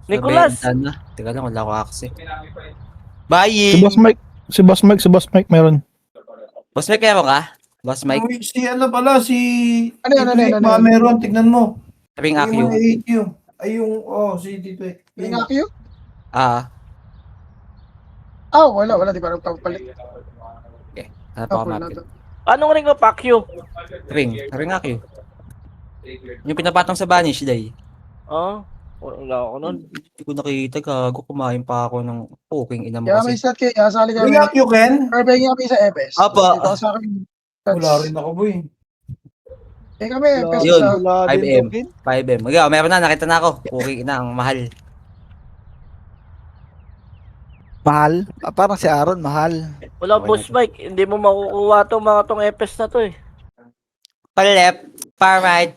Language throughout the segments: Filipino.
Nicolas! Na. Teka lang, wala ko access. Si Buying! Boss Mike. Si Boss Mike meron. Boss Mike, kaya mo ka? Boss Mike? Uy, si ano pala, si... Ano yan, ano yan, ano Baka yan? meron, tignan mo. Sabing Tingnan mo Akyu. na 8 yun. Ay, yung, si Tito. May ngakyo? Ah, Wala, di pa nagpapalit. okay. Hanap ako Full na map. to. Anong ring mo, Pacquiao? Sabing Akyu. Yung pinapatong sa Vanish, day. Oh, wala ako nun. Hindi ko nakita, gago. Kumain pa ako ng poking ina mo Kaya may kasi. slot kayo, sali kami. Ring you, Ken? Or pahingin kami sa EPS. Apa. Dito ka sa akin. Wala rin ako, boy. Eh kami, EPS Yun. isa. 5M. 5M. Magawa, meron na, nakita na ako. Poking ina, ang mahal. Mahal? Parang si Aaron, mahal. Wala, Okay Boss na to. Mike. Hindi mo makukuha tong EPS na to eh. Pa left, pa right.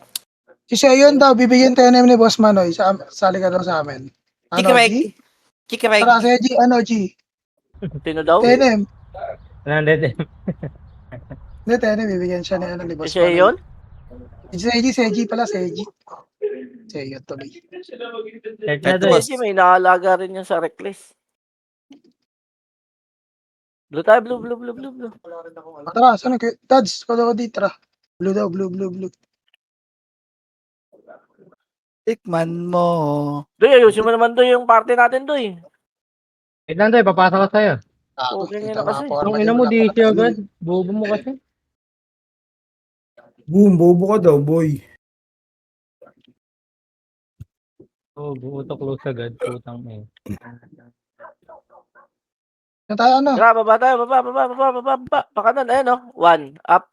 Si Seyon daw, bibigyan tayo namin ni Boss Manoy. Sali ka daw sa amin. Ano, Chikirek. G? Chikirek. Tara, si G, ano, G? Sino daw? TNM. 100. Hindi, TNM, bibigyan siya ni, ni Boss Siya yun? Si G pala, si G. Seyon tuloy. Check na doon. Boss. Kasi may naalaga rin yan sa Reckless. Blue tayo, blue. Tara, saan ka? Tads, kala ko dito, tara. Blue daw, blue. Tikman mo. Doy, ayusin mo naman doy yung party natin doy. Wait lang doon, papasok ko sa'yo. Okay na kasi. Nung ina mo, di siya agad. Bobo mo kasi. Boom, bobo ka daw, boy. Oo, buto close agad. Putang eh. Na tayo, ano? Tara, baba tayo, baba. Pakanan, ayun oh. 1, up.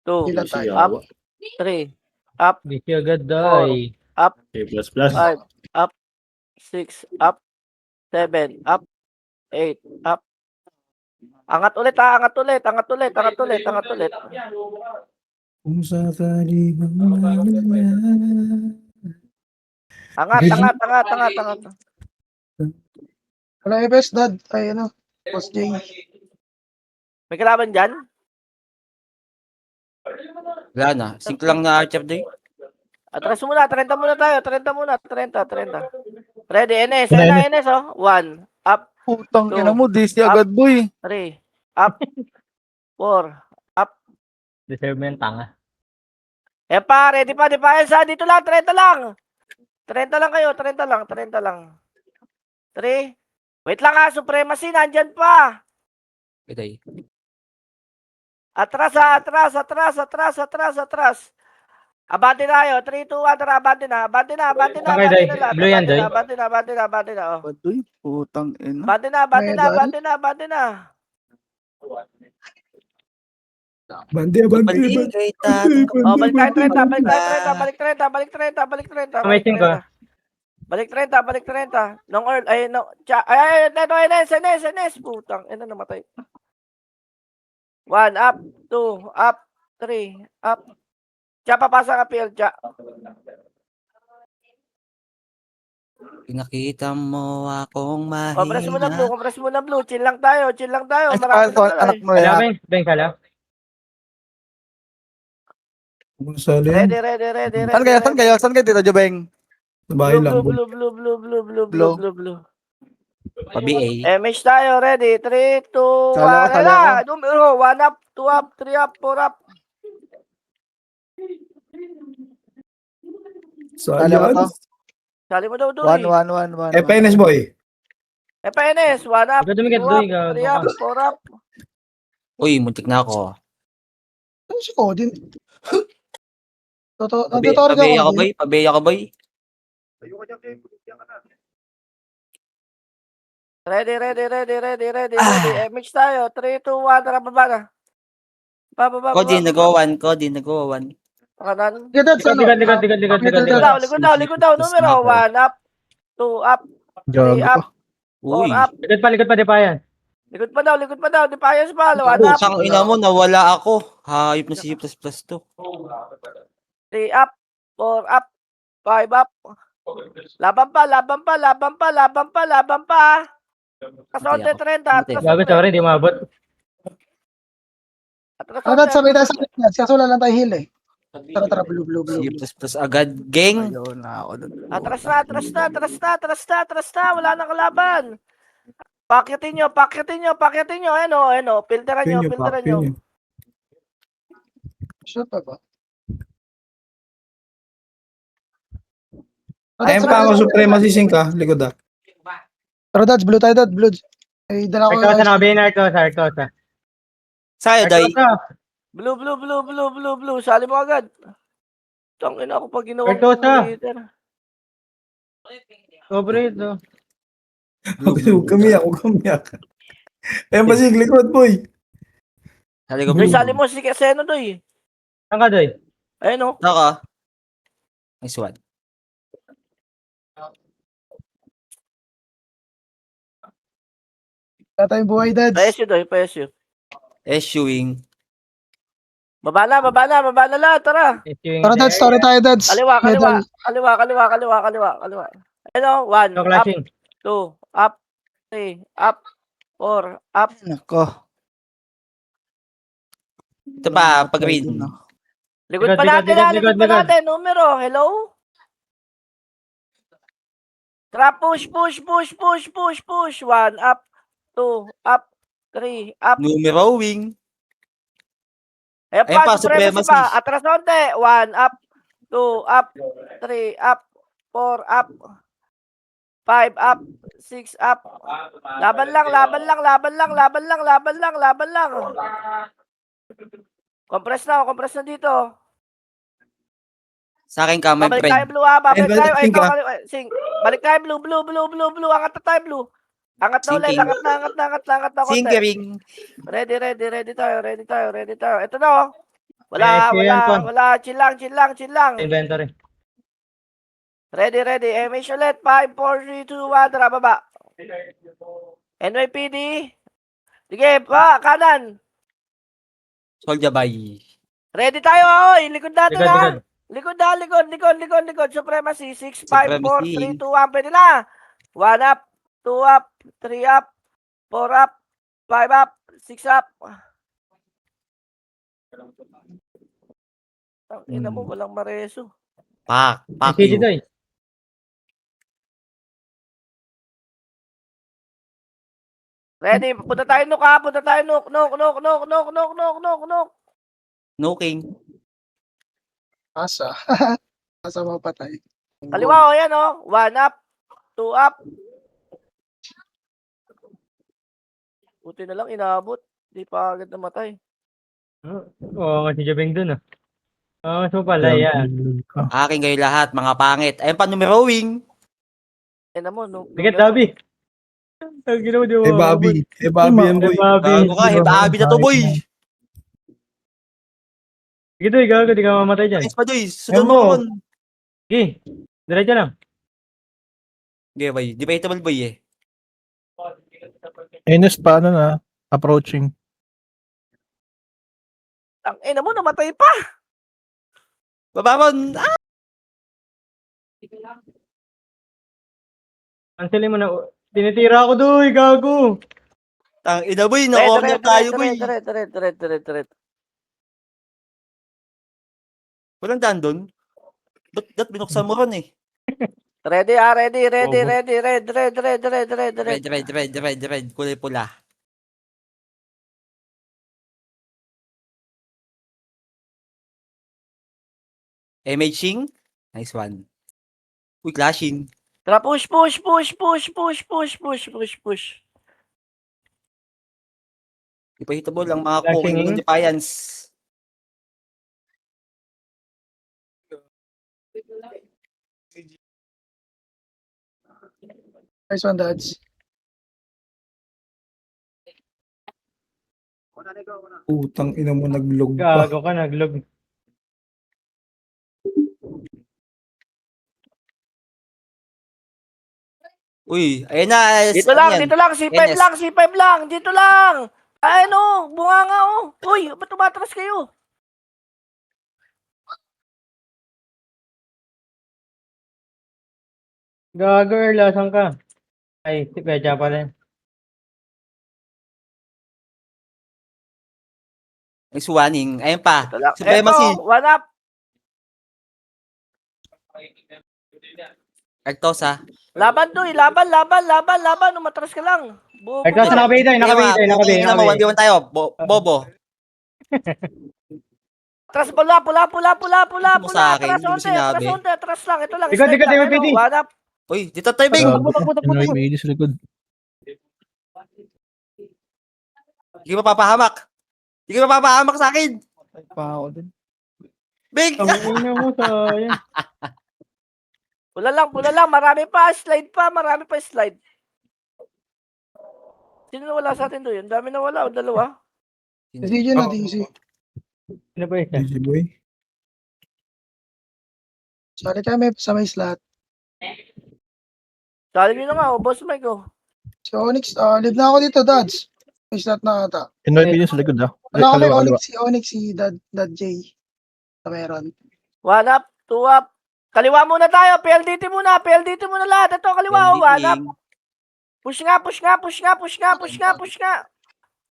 2, Ilan tayo? up. 3, up. Di siya agad, day. Up. A++. 5, up. 6, up. 7, up. 8, up. Angat ulit. Kung sakali bang Angat. Wala EPS, Dad. Ay, ano? Boss J. May kalaban dyan? Wala na. Sync lang na Archer day. Atras muna, 30 muna tayo. 30. Ready, NS. Ayun na, NS oh. 1, up. Putang Two. ina mo, di siya agad, boy. 3, up. 4, up. Deserve mo yung tanga. Eh pa, ready pa, di pa yan sa dito lang, 30 lang. 30 lang kayo, 30 lang. 3. Wait lang ha, supremacy, nandyan pa. Day. Atras. Abante na kayo, 3, 2, 1, tara, abante na. Okay, Day. Blue yan, Day. Abante na, oh. Baduy, putang ina. Abante na. Bandi. Balik kay tatang. Oh, balik tayo 30, balik 30. May 5 ka. Balik 30. Nung Earl, ay, no, ay, NS, putang, ina namatay. 1, up, 2, up, 3, up. Tsa, papasa ka, PL, tsa. Pinakita mo akong Compress mo na mahina. blue, chill lang tayo. Ay, Marami na anak mo Kala, yan. Ben, kala. Kung sali yan, Ready. Saan kayo, Tito Jobeng? sa bahay lang. Blue. Pa-BA. MH tayo, ready. 3, 2, 1. Sala ko. Numero, 1 up, 2 up, 3 up, 4 up. Sali Sali ko to. Sali mo daw, Doy. 1. FNS boy. FNS, 1 up, Ikaw 2 dumikit, up, Doy. 3 up, 4 up. Uy, muntik na ako. Ano si Odin? Pabeya Nagtutorog ka, ako. boy. Pabeya ka, boy. Ready. MH tayo, 3, 2, 1. Tara, baba na. Baba. Cody, nagawa-1. Pakanan. Dad, ano? Likod daw. Numero, 1 up, 2 up, 3 Gago up, ka. 4 Uy. up. Likod pa, di pa yan. Likod pa daw. Di pa yan sa palo. 1 up, Pusang ina mo, nawala ako. Hayop na si C++ to. 3 up, 4 up, 5 up. Laban pa. Kasonte 30. Gago, sorry, di maabot. Dad, sabay tayo sa kanya. Kaso wala lang tayo heal eh. Tara, blue, blue, blue. C++ agad. Gang. Ayaw na ako. Atras na, atras na, atras na, atras na, atras na. Wala nang kalaban. Pakitin nyo, pakitin nyo, pakitin nyo. Ano, filteran nyo, Yun yung filteran pack, nyo. yun yun. Shot pa ba? Ayun pa ako, Supremacy Sync ah. Likod ah. Tara, Dads, blue tayo, Dads, blue. Ay, dala ko. Arcosa na, bin Arcosa. Sa'yo, Day. Arcosa. Blue, blue, blue, blue, blue, blue. Sali mo agad. Tangin ako pag ginawa Artosa. filter. Sobre ito. Huwag kamiyak, huwag kamiyak. Ayun pa Sig, likod boy. Sali ko. Doy, sali mo si Keseno, Doy. Saan ka, Doy? Ayun, oh. Ako. Nice one. Wala tayong buhay, Dads. PSU, Doy, PSU. Issuing. Baba na lahat, tara. Tara, Dads, story tayo, Dads. Kaliwa, kaliwa, Medal. kaliwa, kaliwa, kaliwa, kaliwa, kaliwa. Ayun, oh. 1, No up, clashing. 2, up, 3, up, 4, up. Nako. Ito pa, pag green. Likod Likod, pa natin, likod, ha, likod likod, pa likod. natin. Numero, hello? Tara, push, push, push, push, push, push. 1, up, 2, up, 3, up. Numero wing. Ayan Ayan pa, pa, supremacy supremacy. pa. Atras onte. 1, up, 2, up, 3, up, 4, up, 5, up, 6, up. Laban lang, laban lang, laban lang, laban lang, laban lang, laban lang. Compress na dito. Sa akin ka, my Babalik tayo friend. blue ha, babalik Balik, tayo. Ay, sing ikaw, ka. sing. Balik tayo blue, blue, blue, blue, blue. Angat na tayo blue. Angat na ulit, Sinking. angat na, angat na, angat na, angat na. konti. Singering. Ready, ready, ready tayo, ready tayo, ready tayo. Ito na oh. Wala, PSU yan, Ton. wala. Chill lang, chill lang, chill lang. Inventory. Ready, ready. MH ulit. 5, 4, 3, 2, 1. Tara, baba. NYPD. Sige, pa, kanan. Soldier by. Ready tayo, oy. Likod natin, Likod, ha. likod. Likod na, likod, likod, likod, likod. Supremacy. 6, 5, 4, Supremacy. 3, 2, 1. Pwede na. 1 up, 2 up, 3 up, 4 up, 5 up, 6 up. Ang ina mo, walang mareso. Pak. Pak CG, you. Doy. Ready, punta tayo nuk ha, punta tayo nuk, nuk, nuk, nuk, nuk, nuk, nuk, nuk, nuk. No king. Asa. Asa mapatay. Kaliwa o yan o. 1 up, 2 up. Buti na lang inabot. Di pa agad namatay. Oo, nga si Jabeng dun, ah. Oo, so pala, yan. Akin kayo lahat, mga pangit. Ayun pa, numero wing. Ina mo, no. Bigat, Dabi. Ang ginawa, di mo. Eh Bobby. Eh Bobby yan boy. Bobby. Gago ka, abi na to, boy. Sige, Doy, gago, di ka mamatay dyan. Nice pa, Doy. Sunod Ayun mo mo. kon. Sige, diretso lang. Hindi, boy. Debatable, boy, eh. Enes pa, ano na, approaching. Ang ina mo, namatay pa. Bababon. Ah! Cancelin mo na. Tinitira ako, Doy, gago. Tang ina, boy. Na-corner tayo, boy. Tret. Walang daan doon. Ba't binuksan mo ron, eh? Ready ah, ready. Red. Red. Kulay pula. Imaging. Nice one. Uy, clashing. Tara, push. Ipahitable ang mga Flashing cooking in. ng defiance. Nice one, Dads. Putang ina mo naglog pa. Gago ka, naglog. Uy, ayun na. Dito ano lang, yan? dito lang. C5 NS. lang, C5 lang. Dito lang. Ay, no. Bunga nga, oh. Uy, ba't tumatras kayo? Gago, Erla, saan ka? Ay, si Pecha pala. Nice one. Ayun pa. Ito lang. Supremacy. Eto, 1 up. Artosa. Laban to, laban. Umatras ka lang. Bobo. Ito, sa nakabay tayo, nakabay. Tingnan mo, 1v1 tayo. Bobo. Atras pula. Mo sa akin, hindi mo sinabi. Atras lang. Ito lang. Likod, slide likod, lang, likod, ano, PD. one up. Uy, dito tayo, Bing. NYPD sa likod. Hindi ka mapapahamak. Hindi ka mapapahamak sa akin. Pa ako din. Bing! Ang ina mo, sayang. Pula lang. Marami pa. Slide pa. Sino nawala sa atin doon? Ang dami nawala. O dalawa. DC na, DC. Sino ba isa? Easy boy. Sorry kami sa may slot. Sabi nyo na nga. O, boss Mike. O. Si Onyx, live na ako dito, Dads. May slot na ata. NYPD sa likod ah. Wala kami Kaliwa. Onyx, si Dad J. Na meron. One up. Two up. Kaliwa muna tayo. PLDT muna lahat. Ito, kaliwa. O, one up. Push nga.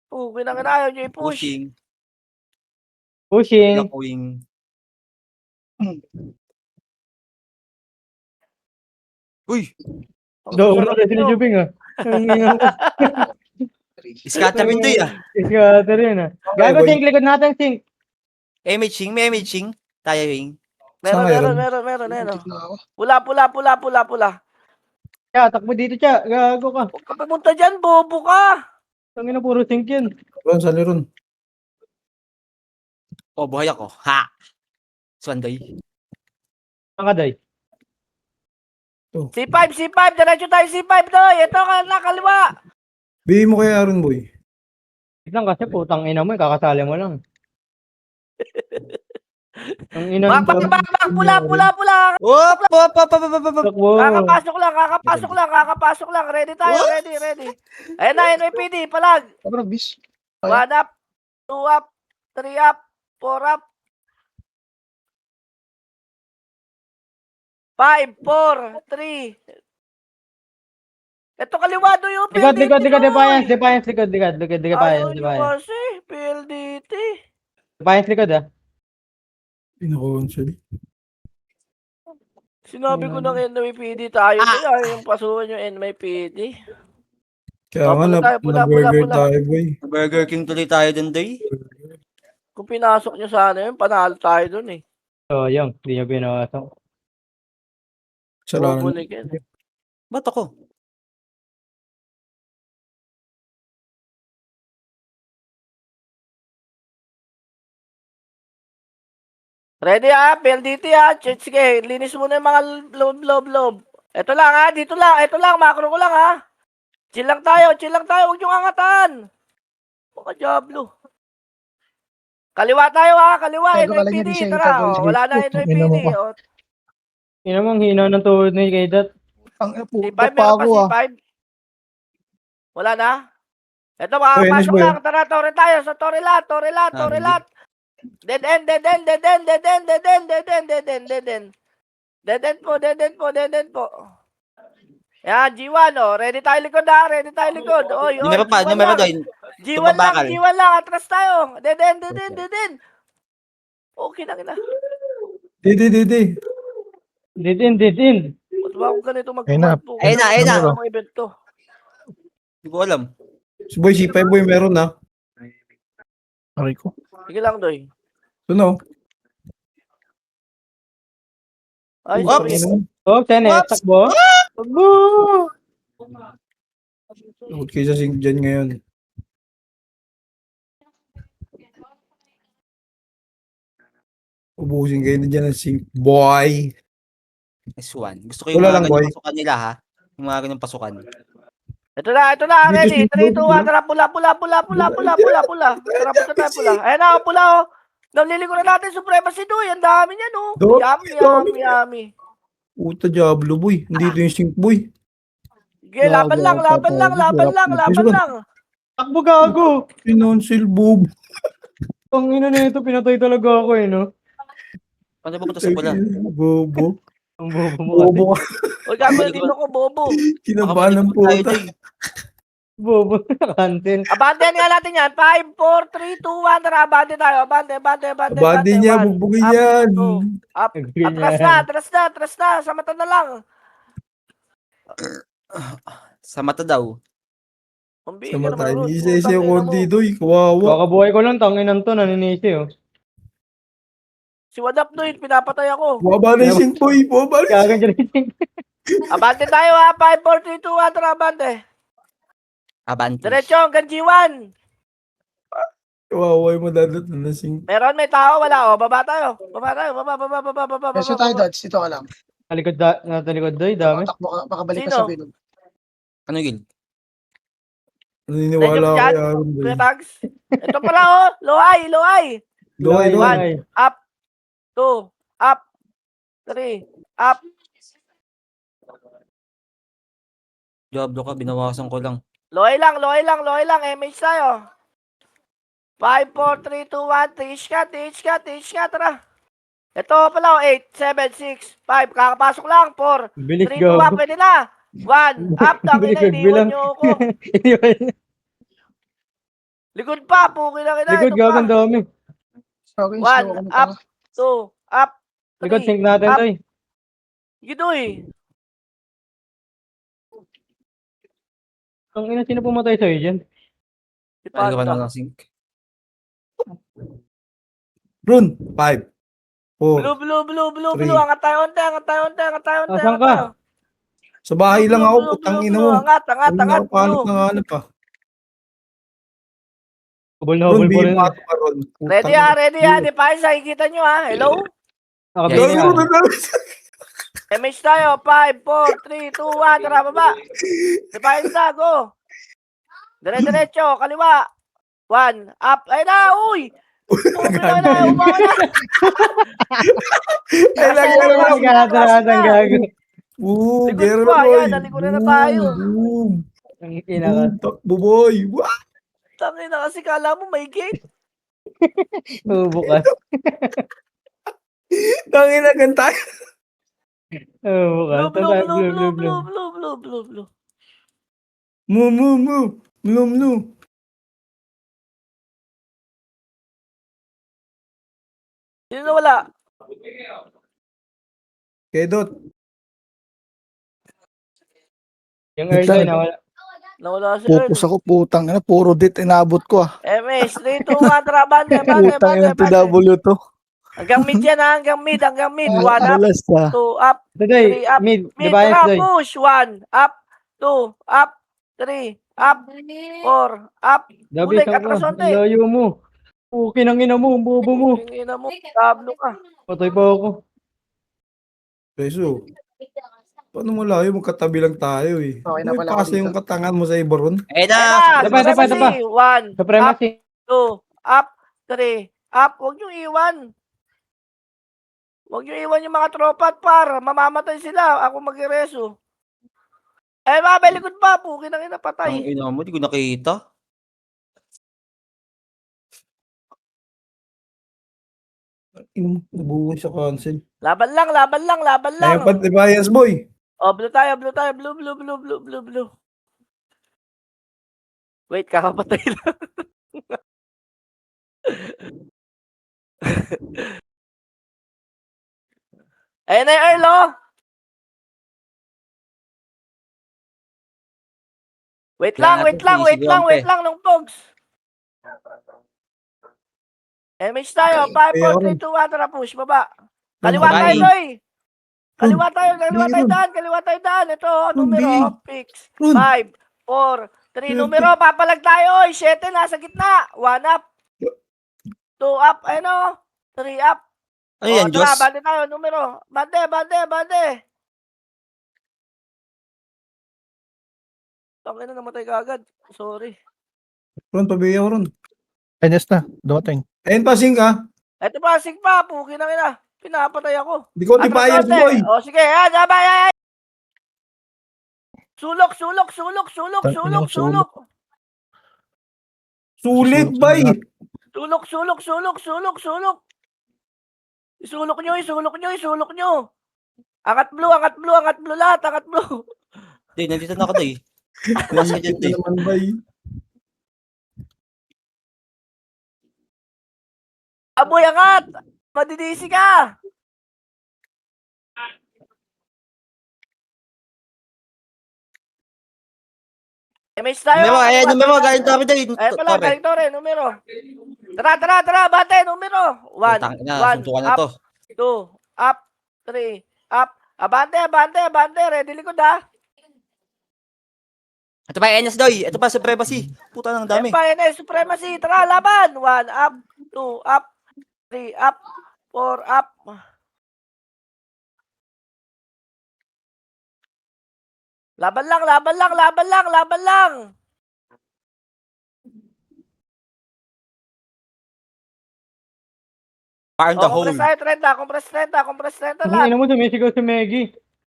Ayaw nyo i-push. Pushing. Pushing. Wing. Uy! Do, una rin si Jubing ah. Ang ina mo. Scatter window ah. Scatter yun ah. Gago, boy. Sink, likod natin, Sink. May imaging. Tayo, Wing. Meron. Na ako. Pula. Tiya, takbo dito, Tiya. Gago ka. Huwag ka pumunta dyan, bobo ka. Ang ina, puro Sink yun. Ron, sali ron. Oh, buhay ako. Ha! Swandoy. Ang kaday. C5. Diretso tayo C5 doy. Ito ka na kaliwa. Bigay mo kay Aaron boy. Lang kasi putang ina mo, kakasali mo lang. Ang ina mo. Bak. Pula. Op! Takbo. Kakapasok lang. Ready tayo. Ready. Ayan na, NYPD. Palag. Sobrang bis. 1 up. 2 up. 3 up. 4 up. 5, 4, 3. Ito kaliwa do yung Likod, PLDT. Defiance, likod, Defiance. Kasi, PLDT. Defiance, likod ah. Pinaka-console. Sinabi ko ng NYPD tayo. Kaya yung pasukan yung NYPD. Kaya nga, Pula. na-burger tayo boy. Burger King tuloy tayo dun, Doy. Kung pinasok nyo sana yun, panalo tayo dun eh. So, yung, hindi niya binawasok. Salamat. Bubulig yan. Ba't ako? Ready PLDT Sige, linis muna yung mga loob. Ito lang dito lang. Ito lang, macro ko lang Chill lang tayo. Huwag nyo angatan. Mga Diablo. Kaliwa tayo kaliwa. Bago ka lang NYPD, yan, isa, tara. itagawin sige. Wala na Ina NYPD. mo ka. Ina mo, ang hina ng tuhod ni Kaydat. Ang C5, puta pa meron pa ako C5. Wala na. Ito, makakapasok boy. lang. Tara, Torre tayo. Sa Torre lot. Dead end. Dead end po. Yan, G1 Ready tayo likod Oy, Numero pa, Doy. G1 Tumabakal. lang. Atras tayo. Dead end. Okay na. Di. Dead in. Ba't ba ako ganito Ayun na. magpumat? Ayun na. Mga event to. Hindi ko alam. Si boy, C5 boy, meron na. Aray ko. Sige lang, Doy. Ito no. Ay, Oops. sorry. Oh, Sene, takbo. Takbo! Takot kayo sa sync dyan ngayon. Ubusin kayo na dyan ng sync. Boy! S1. Gusto ko yung Wala mga lang, boy. ganyung pasukan nila, ha? Yung mga ganyung pasukan. Ito na, ready. Dito, 3, 2, dito. 1, tara, pula. Tara, punta tayo, pula. Ayan na, pula. Naliligo na natin, supremacy Doy. Ang dami niyan, Yummy. Puta Diablo boy. Nandito yung sync boy. Sige, laban lang. Takbo gago! Pinonsil bob. Ang ina na ito, pinatay talaga ako no? Paano pupunta sa pula? Bobo. Ang bobo mo kasi. Bobo ka. Huwag gagawin dito ko, bobo. Kinabahan ng Tayo, puta. Doy. Bobo. Cancel. Abante nga natin yan. 5, 4, 3, 2, 1. Tara, abante tayo. Abante. Abante niya, One, bubugin up, yan. two, up. Atras na. Sa mata na lang. Sa mata daw. Ang Sa bigyan mata, naman, Rod. ini-isa yung Putang ina konti mo. doy. Kawawa. Kakabuhay ko lang, tanginan to, naninisi oh. Si Wadap doy, pinapatay ako. Bumaba na yung sink boy. Bumaba na yung Kagan dyan yung Abante tayo ha. 5, 4, 3, 2, 1. Tara, abante. Abante. Diretso hanggang G1. Kawawa yung madadot na sink. Meron, may tao, wala. O, baba tayo. Baba. Peso tayo, Dodge. Dito ka lang. nasa likod doy, dami. Takbo ka, makabalik ka Sino? sa bilog. Ano yun? Naniniwala Medyo ako dyan. kay Aaron boy. Kuya Tags. Ito pala, oh. Lohay. Loy. Loy. Up. 2. Up. 3. Up. Diablo ka, binawasan ko lang. Lohay lang. MH tayo. 5, 4, 3, 2, 1. Tish ka. Tara. Ito pala, 8, 7, 6, 5. Kakapasok lang. 4, Bilis 3, 2, go. 1. Pwede na. 1. Up. Dami na. Bilis, Iniwan bilang. nyo ako. Likod pa. Puki na kita. Likod, Ito pa. gagan dami. Okay, One, slow ka na up. pala. 2. Up. Likod, 3. sync natin Up. doy. Gidoy. Ang ina, sino pumatay sa'yo dyan? Si Ano ka Panda. na ng sync? Run. 5. 4. Blue. Three. Angat tayo onte. Asan ka? Sa bahay lang ako. Putang ina mo. Angat. Huwag na ako Blue. hanap pa. Hubol na Ron, hubol po rin. bimato ka ron. Ready ha. Defiance, nakikita nyo ha. Hello? Nakabili Yes, na. MH tayo. 5, 4, 3, 2, 1. Tara, baba. Defiance na. Go. Diretso. Kaliwa. 1. Up. Ay na. Uy. Umawa na. Ay, Nagkakataratan gago. Oo, Likod gera pa, na boy. yan, nalikuran na tayo. Boom. Ang ina ka. Takbo boy. Wah! Tangin na kasi kala mo may gate. Bukas. Tangin na ganta. Bukas. Blue. Mu. Sino na wala? Kedot. Yung early na Nawala si Focus Earl. ako, putang ina, puro dit inabot ko ah. MS, 3, 2, 1, tara, bande. Putang ina, TW to. Hanggang mid yan ha, hanggang mid. 1 up, Dalas 2 ah. up, Today, 3 up. mid, Mid, defiance tara, doy. push. 1 up, 2 up, 3 up, 4 up. Dabi Ulit, isang atras ka. onte. Layo mo. Kinang ina mo, bobo mo. Tingin mo, tablo ka. Patay pa ako. Peso. Paano mo layo? Magkatabi lang tayo eh. Okay na May pala ako pasa dito. yung katangan mo sa iba ron. Eh Ayun na! na, Tapa. supremacy. 1 up, Supremacy. 2 up, 3 up. Huwag nyo iwan. Huwag nyo iwan yung mga tropa at par. Mamamatay sila. Ako mag-ireso. Eh, mabalikod pa. Pukin ang ina, Ang patay. ina mo, di ko nakita. Nabuhay sa cancel. Laban lang. Ayun pa, defiance boy. Oh, blue tayo. Blue. Wait, kakapatay lang. Ayun na yung Earl, oh. Wait lang, nung pogs. MH tayo, 5, 4, 3, 2, 1, tara push, baba. Kaliwa tayo, Bye. Loy. Kaliwa tayo daan. Ito, numero, fix. 5, 4, 3, numero, papalag tayo, 7, nasa gitna. 1 up. 2 up, ano? 3 up. Ano yan, Diyos? Tara, bande tayo, numero. Bande. Tangin na, namatay ka agad. Sorry. Ron, pabiyaw ron. NS na, dumating. Ayun pa, sing ka. Eto pa, sig pa, puki na kita. Pinapatay ako. Di ko defiance Atras, boy. O, sige, yan, sabay. Sulok. Sulok. Sulit bay. Sulok. Isulok nyo. Angat blue lahat, angat blue. Di, nandito na ako, Day. Naisip na naman ba eh. Aboy, angat! Madidisi ka! Image tayo. Numero, ayan, Ano, numero, ano, galing tayo doy. Ay pala, galing Tore, numero. Tara, bate, numero. 1, Putang ina, 1, suntukan na up, to. 2, up, 3, up. Abante, ready likod ha. Ito pa, NS doy. Ito pa, supremacy. Puta ng dami. Empire Supremacy, tara, laban. 1, up, 2, up, 3, up, 4, up. Laban lang. Fire in the Oh, hole. compress 30 Ang lang. ina mo, sumisigaw si Meggy.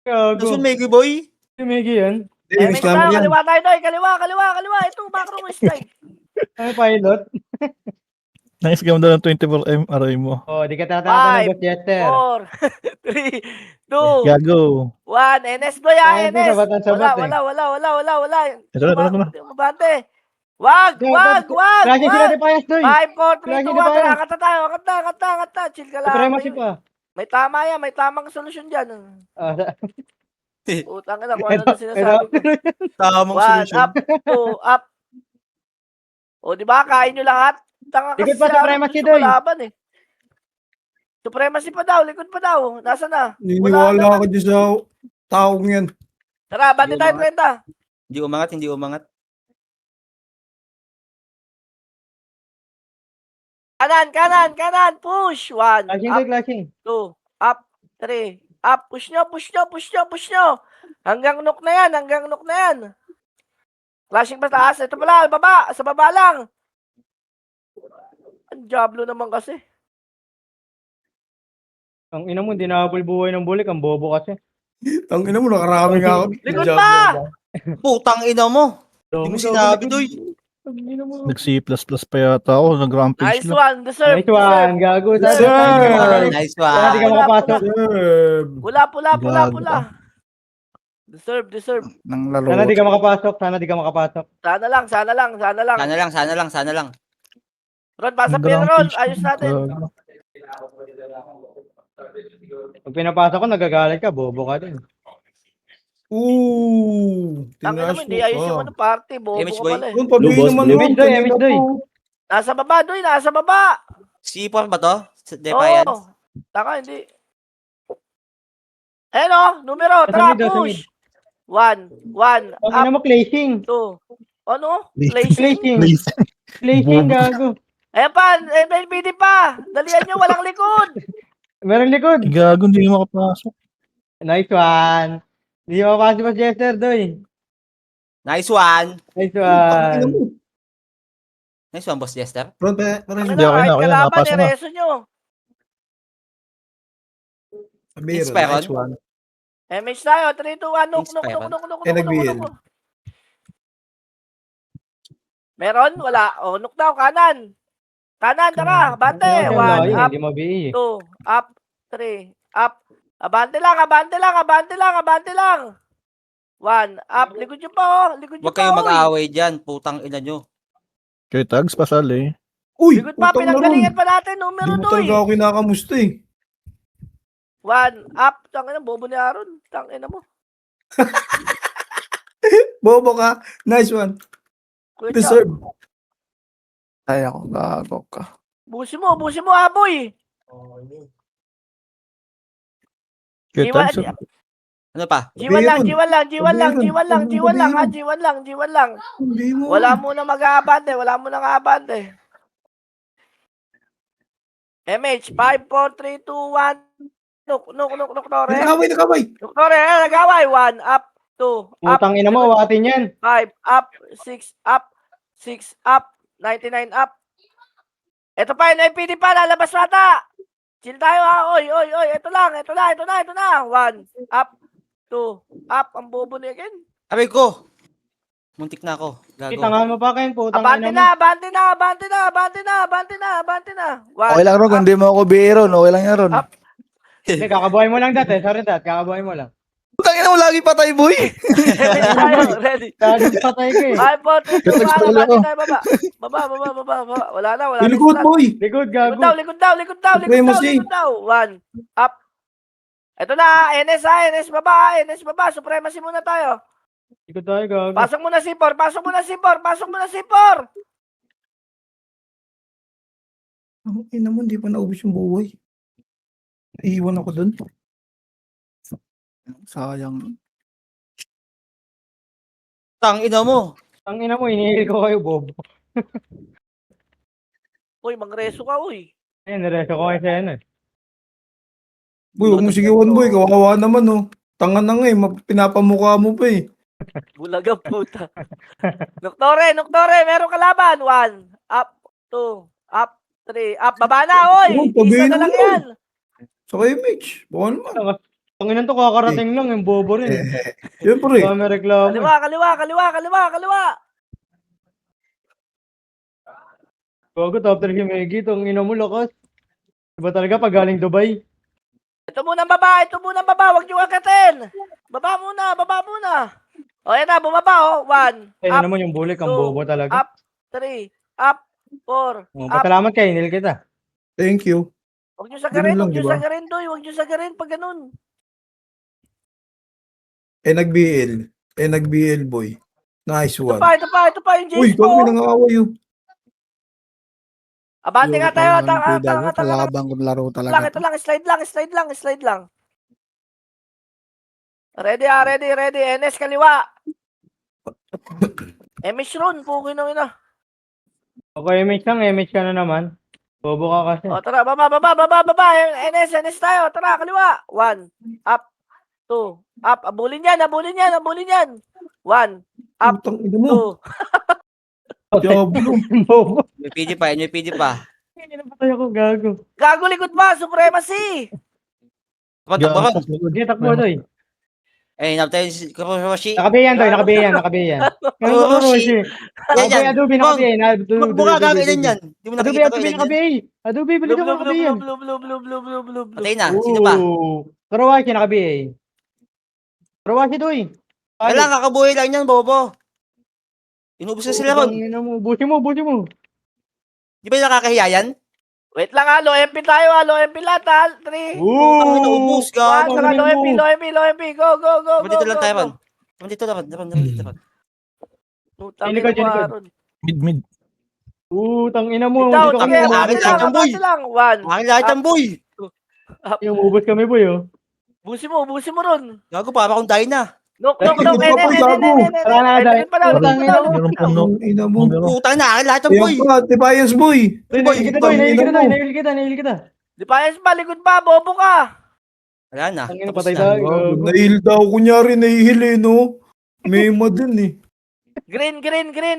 Gago. Gusto Megi boy? Si Meggy yan. Image tayo, kaliwa tayo doy. Kaliwa. Ito, macro slide. Ano pilot? Nais-scam daw ng 24M aray mo. Oh, di ka tatata ng Boss Jester. 4, 3, 2, Gago. 1. NS doy ha, Ay, ito, NS. sabat eh. Wala. Ito na. Mabante. Wag. Lagi sila di payas, doy. 5, 4, 3, Lagi 2, na 1. tayo. Tara, kata tayo. Kata. Chill ka lang. Supremacy pa. May tama yan. May tamang solusyon dyan. Ah, Utang na kung ano na sinasabi ko. Tamang 1, solusyon. up, 2, up. O, di ba? Kain nyo lahat. Tanga kasi Likod pa, sa Supremacy, gusto ko Doy. laban eh. Supremacy pa daw. Likod pa daw. Nasaan na? Niniwala ako dyan sa taong yan. Tara, bati tayo 30. Hindi umangat. Kanan. Push. 1, Flashing, up, doy, flashing. 2, up, 3, up. Push nyo. Hanggang knock na yan. Flashing pa taas. Ito pala, baba. Sa baba lang. Ang Diablo naman kasi. Ang ina mo, hindi nakabul buhay ng bulik. Ang bobo kasi. Tangina mo, nakarami nga ako. Likod pa! Putang ina mo. Hindi mo sinabi doy. Ang ina mo. Nag-C++ pa yata ako. Nag-rampage Nice lang. one. Deserve. Nice one, gago. Sir! Nice Sana di ka one. makapasok. Sir! Pula. Deserve. Nang lalo. Sana di ka makapasok. Sana lang. Sana lang. Ron, pasa pin, Ron. Nag-rampage Ayos lang. natin. Gago. Pag pinapasok ko, nagagalit ka. Bobo ka din. Ang ina mo, hindi ayos yung ano, party. Bobo Image ka boy. pala eh. Yung pabili naman Image doy, image doy. Nasa baba. C4 ba to? Defiance. Oo. Taka, hindi. Ayan o, numero. Nasa Tara, mid, nasa push. 1, Ang up, ina mo, placing. 2. Ano? Placing. Please. Placing, Bobo. gago. Ayan pa, NPD pa. Dalian nyo, walang likod. Meron likod. Gago, hindi makapasok. Nice one. Hindi mo makapasok si Boss Jester, doy. Nice one. Nice one. Nice one, Boss Jester. Ano Hindi, okay na, kahit kalaban, napasok na. ireso nyo. Inspire Nice one. MH tayo, 3, 2, 1, nuk. nag-wheel. Meron? Wala. O, nuk daw, kanan. Kanan, tara. Bante. Ang 1, layo, up, hindi mo BE. 2, up, 3, up. Abante lang. 1, up. Likod nyo pa, oh. Huwag kayong mag-away dyan. Putang ina nyo. Kay Tags, pasali. Uy! Likod pa, putang na ron. pinanggalingan pa natin. Numero Hindi mo 2, talaga ako kinakamusta eh. 1, up. Tangina, bobo ni Aaron. Tangina mo. Bobo ka. Nice one. Kuya Chao. Deserve. Ay ako, gago ka. Busi mo, aboy. Kay Tags, Ano pa? G1 lang. Hindi mo. Wala muna mag-aabante. MH, 5, 4, 3, 2, 1. Nuk, Tore. Nakaway. Nuk, Tore, nagaway. 1, up, 2, up. Utang ina mo, watin yan. 5, up, 6, up, 99, up. Ito pa, NIPD pa, lalabas mata. Chill tayo ha, oy. Ito na. 1, up, 2, up. Ang bobo niya again. Aray ko. Muntik na ako. Gago. Itangan mo pa kayo, putang Abante ina mo. na. 1, Okay lang ron, kung hindi mo ako biro, okay lang yan ron. Up. Hindi, kakabuhay mo lang dati. Sorry, kakabuhay mo lang. Tangina mo lagi patay, boy. Ready tayo, ready. Lagi patay ka eh. 5, 4, 3, 2, 1, Nag-spoil abante ako. tayo, baba. Baba. Wala na. Likod, Start. boy. Likod, Likod gago. daw. Supremacy. 1, up. Ito na, NS baba. Supremacy muna tayo. Likod tayo, gago. Pasok muna C4. Ang ina mo, hindi pa naubos yung buhay. Iiwan ako dun. Sayang. Tangina mo. Ang ina mo, inihil ko kayo, Bob. Uy, mangreso ka, uy. Ayun, nareso ko kayo sa ano. Boy, huwag mo sigawan, boy. Kawawa naman, oh. Tanga na nga, eh. Pinapamukha mo pa, eh. Bulaga, puta. Noktore, meron kalaban. 1, up, 2, up, 3, up. Baba na, oy. Oh, Isa pabihin na lang mo. yan. Saka yung Mitch. Baka naman. Ang ina to, kakarating lang, yung bobo rin. Siyempre. Kami reklamo. Kaliwa. Gago, top 3 si Meggy. Ang ina mo, lakas. Iba talaga pag galing Dubai. Ito muna baba. Huwag niyo akatin. Baba muna. O, yan na, bumaba, 1, Ayun up, naman yung bulik, ang two, bobo talaga. up, 3, up, 4, Oh, up. pasalamat kayo, inil kita. Thank you. Huwag niyo sagarin, Ganun lang, di ba? Doy. Huwag niyo sagarin pag ganun. Nag-BL, boy. Nice Ito one. pa yung Uy, James kami ko. nang-aaway, oh. Abante nga tayo, tanga. Palabang ko laro Lang, talaga. ito lang, slide lang. Ready. NS kaliwa. MS Ron, pukin na ina. Okay, MH ka na naman. Bobo ka kasi. O, tara, baba. NS tayo. Tara, kaliwa. 1, up, 2, up. Abulin yan. 1, up, Putang ina mo. 2. Diablo. Bobo. May PD pa. Hindi na patay ako, gago. Gago likod ba? Supremacy. Takbo. Hindi, takbo, Doy. Eh, napatay si Kuroshi. Nakabiyan, Doy. Nakabiyan. Roshi. Nakabiyan, Adobe, nakabiyan. Magbuka gagawin yan. Di mo Adobe, nakikita ko Adobe, yan. nakabiyan. Adobe, balik ako nakabiyan. Blue. Patay na. Sino pa? Karawashi, nakabiyan. Karawashi, Doy. Kailang kakabuhay lang yan, bobo. Inubos na sila ron. Busi mo. Di ba yung nakakahiya yan? Wait lang ha, low MP tayo ha, low MP lahat ha. 3, Ang inaubos, 1, gago. saka low MP. Go. Dito lang tayo, Ron. Dito lang. Putang Likod, ina mo, likod. Aaron. Mid. Tangina mo. Ikaw, Dito sige, kami abante lang. 1, Aking lahat ng boy. Yung ubos kami, boy, oh. busi mo ron. Gago, para akong dying na. Nok, Wala na, Day. Meron pong no. Ang ina mo. Putang na, aking lahat ng boy. Ayan pa, Defiance, boy. Nahil kita, Ang ina mo. nahil kita. Defiance ba, likod ba, bobo ka. Wala na. Tangina, Tapos patay na. tayo. Gago, nahil daw, kunyari nahihil, eh, no? Mema din, eh. Green.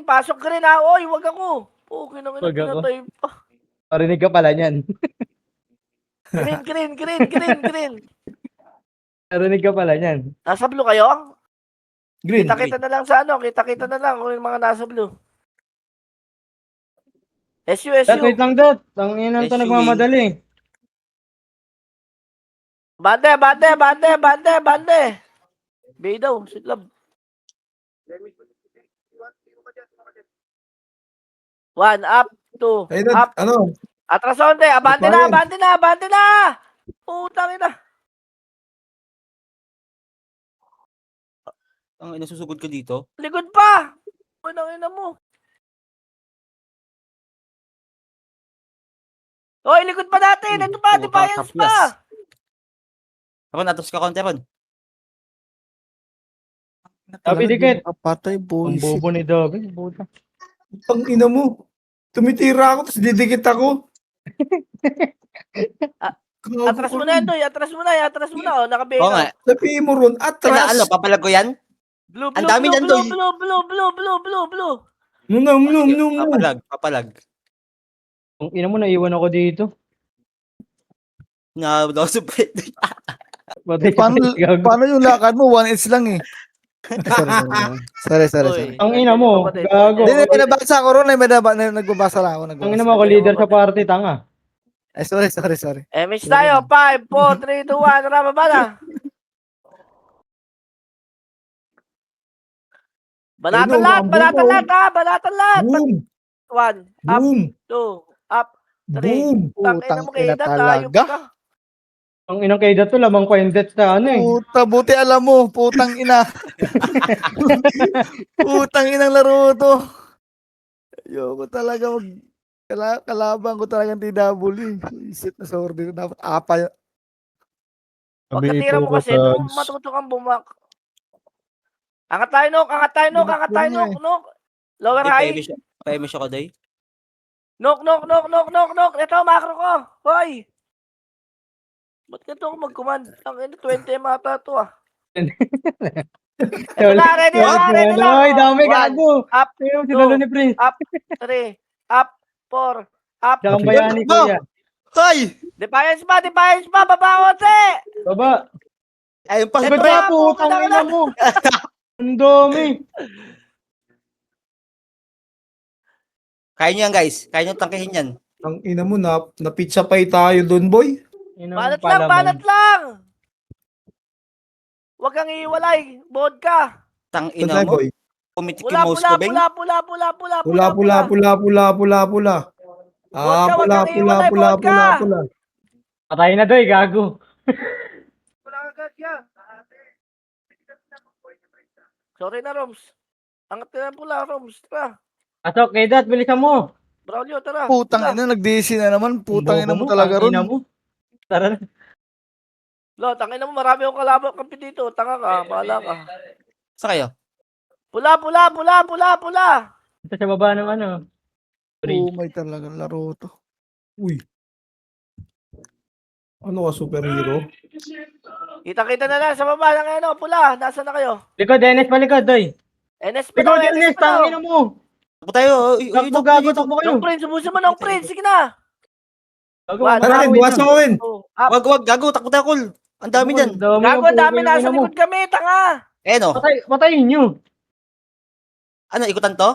Pasok green ha. Oy, wag ako. Okay na Wag ako. pinatay pa. Parinig ka pala niyan. Green. Parinig ka pala niyan. Nasa blue kayo? Green. Kita na lang sa ano. Kita na lang kung yung mga nasa blue. SU. Wait lang, Dot. Tangina to SU. nagmamadali. Bande. Bay daw, sitlab. 1, up, 2, Ay, up. ano? Atrasonte, abante na. Putang ina. Ang inasusugod ka dito. Likod pa. Punang ina mo. Hoy, likod pa natin. Ito pa, Defiance pa. Ron, atos ka konti, Ron. Sabi, dikit. Patay, boy. Ang bobo ni Dobby. Puta. Ang ina mo. Tumitira ako, tapos didikit ako. Atras mo na yan, Doy. Atras mo na. Oh, nakabihin Oo nga. Sabihin mo ron, atras. Ano, papalag ko yan? Blue. Ang dami niyan, Doy. Blue. Num. Papalag. Ang ina mo, naiwan ako dito. Na, daw sa pwede. Patay Paano yung lakad mo? 1-8 lang eh. Sorry. Ang ina mo, gago. Hindi, may nabasa ko ron. Nagbabasa lang ako. Ang ina mo, ako leader sa party, tanga. Ay, sorry. Match tayo. 5, 4, 3, 2, 1. Tara, baba na. Banatan Ayun, lahat, ang banatan boom, lahat ha, banatan lahat. Boom! 1, up, Boom! 2, up, 3. Boom! Tangina mo kay Putang ina Dad, ayop talaga. ka. Ang inang kay to, lamang pa yung death sa ano eh. Puta, buti alam mo, putang ina. Putang inang laro to. Ayoko talaga kalaban ko talagang TW. Isip na sa order. Dapat apa. Huwag ka Sabi tira mo puro kasi, doon tags. matuto kang bumak. Angat tayo, Nok, angat tayo, Nok, angat tayo, Nok, Nok. Lower high. Pa-emish ako, Day. Nok. Ito, macro ko. Hoy. Ba't ganito ako mag-command? Ang 20 mata to ah. Ito na, ready lang. Ay, dami 1, gago. up, Ayun, sinalo ni Prince. up, 3, up, 4, up. Siya ang bayani, Go! kuya. Hoy! Defiance pa, baba konti. Baba. Ayun pa. Ito Ba't na, na putang ina mo? Ang dami. Kaya nyo yan, guys. Kaya nyo tangkihin yan. Ang ina mo, napitsa pay tayo doon, boy. Banat lang. Huwag kang iiwalay. Board ka. Tang Saan ina tayo, mo. boy? Pumitik Pula, yung mouse pula, ko, Beng. pula. Pula. Vodka, wag Pula, kang iiwalay, vodka. pula. Patay na doy, gago. Sorry na, Roms. Angat ka na pula, Roms. Tara. Pasok, kay Dad, bilisan mo. Braulio, tara. Putang Pula. ina, nag-DC na naman. Putang ina mo Bobo talaga tangina ron. mo. Tara na. Lo, tangin mo, marami akong kalaban kampi dito. Tanga ka, bahala ka. Sa kayo? Pula. Ito sa baba ng ano. Oh my talagang laro to. Uy. Ano ka, superhero? Kita na lang sa baba ng ano, pula. Nasaan na kayo? Likod, Dennis, palikod, doy. NS pa daw, Likod, Dennis, NS pa daw. tangina mo. Takbo tayo. Takbo, gago, takbo kayo. Nung Prince, subusin mo nung Prince. Sige na. Gago, One. Tara, makakawin bukas na. mo, Win. 2, up. Wag, gago. Takbo tayo, Kul. Ang dami dyan. Gago, ang dami nasa mo. likod kami. Tanga. Eh, no. Patayin nyo. Ano, ikutan to?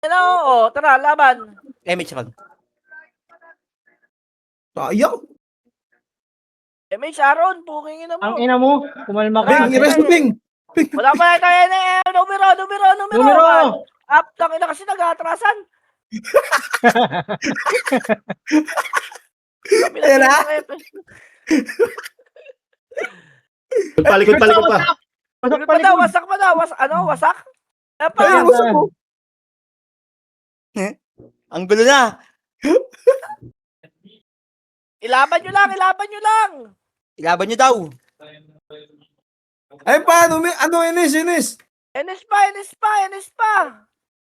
Ano, oo. Tara, laban. Emish lang. Sayang. May Sharon, puking ina Ang mo. ina mo. Kumalma ka. Bing, i-rest mo, Bing. Wala pa na tayo na numero. Numero. Up, tangina kasi nag-aatrasan. Ayan na. Palikod pa. Pasok, Wasak pa daw. Wasak? Ay, wasak ko. Ang gulo na. Ilaban nyo lang. Ilaban nyo daw. Ay, paano? Ano, Ines? NS pa.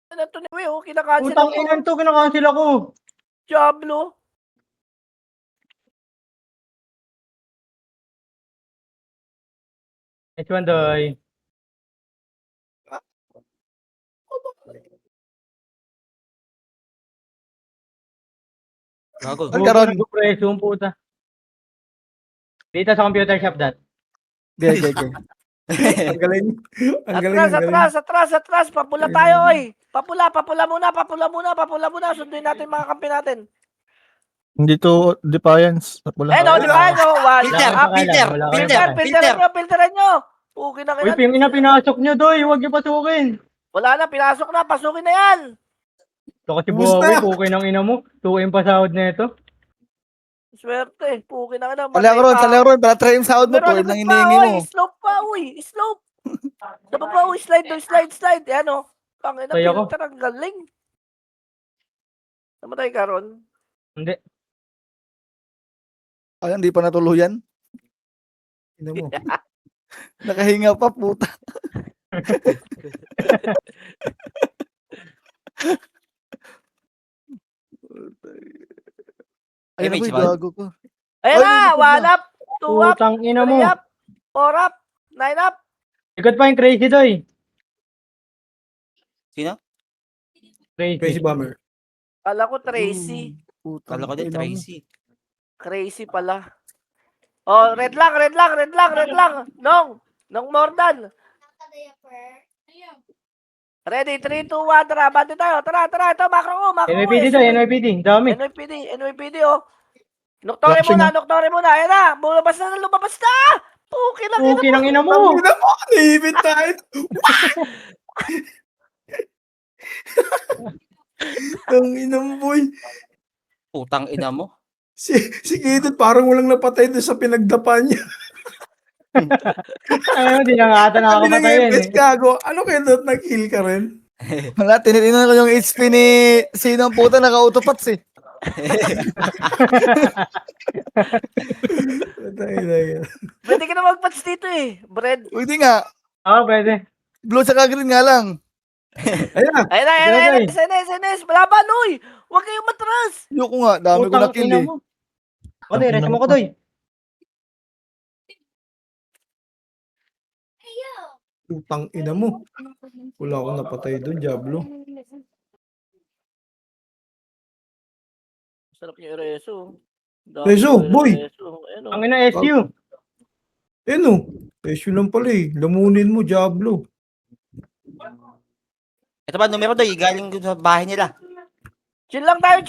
Ano to ni Will? Kinakancel Putang ako. inan to, kinakancel ako. Diablo. Next one, doy. Gago. Nagkaroon. Preso, puta. Dito sa computer shop, Dad. Okay. Ang galing. Ang galing. Atras. Papula tayo, oy. Papula muna. Sunduin natin mga kampi natin. Hindi to Defiance. Wala. No, di ba? No, Filter. Filteran nyo. Pukin na Uy, kayo. pinasok nyo, doy. Huwag nyo pasukin. Wala na, pinasok na. Pasukin na yan. Ito kasi Bumusta? buhawi, pukin ng ina mo. 2M pa sahod na ito. Swerte. Pukin na kayo. Sa laro, para try yung sound mo. Tuwid lang hinihingi mo. Slope pa, uy. Slope. Dapat pa, uy. Slide. Yan, o. Pangina, Tayo ko. filter. Ang galing. Namatay ka ron. Hindi. Ay, hindi pa natuluyan. Ina mo. Nakahinga pa, puta. Ayun na Image boy, ba? gago ko. Ayun Ay, na. likod 1 na. up. 2 up. Putang ina 3 mo. up. 4 up. 9 up. Likod pa yung crazy, doy. Sino? Crazy Bomber. Kala ko Tracy. Puta. Kala ko din, Tracy. Crazy pala. Oh, red lang. Nong Mordan. Ready, 3, 2, 1, tara, bante tayo. Tara, ito, macro ko. NYPD, doy, NYPD. Dami. NYPD, oh. Noctore muna. Ayan na, lumabas na. Pukin lang. Pukin ng ina mo. Ang ina mo, naibit tayo. Ang inang boy. Putang ina mo. Si Kidot parang walang napatay doon sa pinagdapa niya. Ano, di na nga ata Sabi ng nakakapatay yan FS eh. gago. Ano kaya doon nag-heal ka rin? Wala, tinitingnan ko yung HP ni sino ang puta naka-autopats eh. Patay na yan. Pwede ka na mag-patch dito eh. Bread. Pwede nga. Oo, pwede. Blue sa green nga lang. Ayan na. Ayun na, ayun na, ayun na. SNS. Malaban, uy. Huwag kayong matras. Yung ko nga, dami ko na kill eh. mo. O, di, rest mo ko, Doy. Putang ina mo. Wala akong napatay doon, Diablo. Sarap niyo Ereso. Reso, boy. Ano? Ang ina SU. No. Issue lang pala eh. Lamunin mo, Diablo. Ito ba, numero doy, galing sa bahay nila. Chill lang tayo.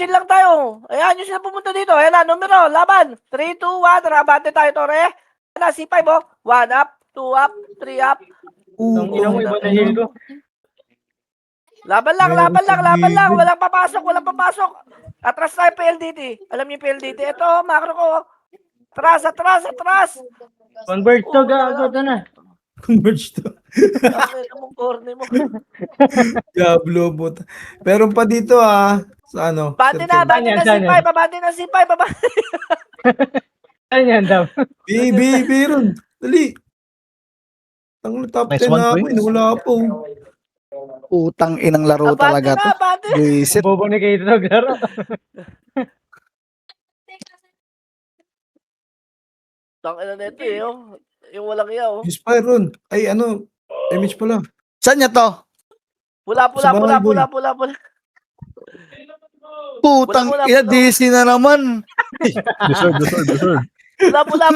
Ayan, yung sila pumunta dito. Ayan na, numero, laban. 3, 2, 1, rabante tayo, Tore. Ayan na, C5, oh. 1 up, 2 up, 3 up. Ang ina mo, iba na heal ko. Laban lang. Walang papasok. Atras tayo, PLDT. Alam niyo yung PLDT? Ito, macro ko. Atras. Convert to, gago to na. Converge to. Ang corny mo. Diablo, buta. Meron pa dito sa ano. Bante na Saan C5, yan? babante na C5. Ano yan, Dam? B ron. Dali. Ang top Nice 10 one, na ako. Prince. Wala po. Utang inang laro talaga to. Abante. Buisit. Bobo ni Kato naglaro. Tangina na ito eh, oh. Yung walang iya, oh. Inspire ron. Ay, ano. Image pala. Saan niya to? Pula. Putang Wala, ina, wala. DC na naman. Deserve. Pula,